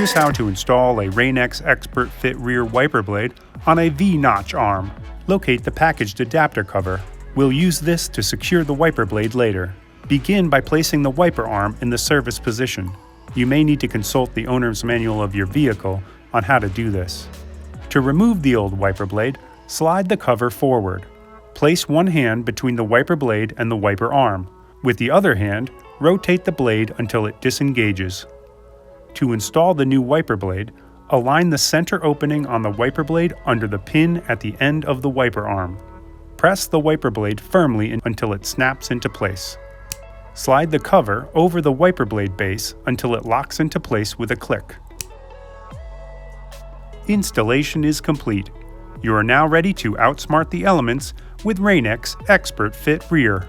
Here's how to install a Rain-X Expert Fit rear wiper blade on a V-notch arm. Locate the packaged adapter cover. We'll use this to secure the wiper blade later. Begin by placing the wiper arm in the service position. You may need to consult the owner's manual of your vehicle on how to do this. To remove the old wiper blade, slide the cover forward. Place one hand between the wiper blade and the wiper arm. With the other hand, rotate the blade until it disengages. To install the new wiper blade, align the center opening on the wiper blade under the pin at the end of the wiper arm. Press the wiper blade firmly until it snaps into place. Slide the cover over the wiper blade base until it locks into place with a click. Installation is complete. You are now ready to outsmart the elements with Rain-X Expert Fit Rear.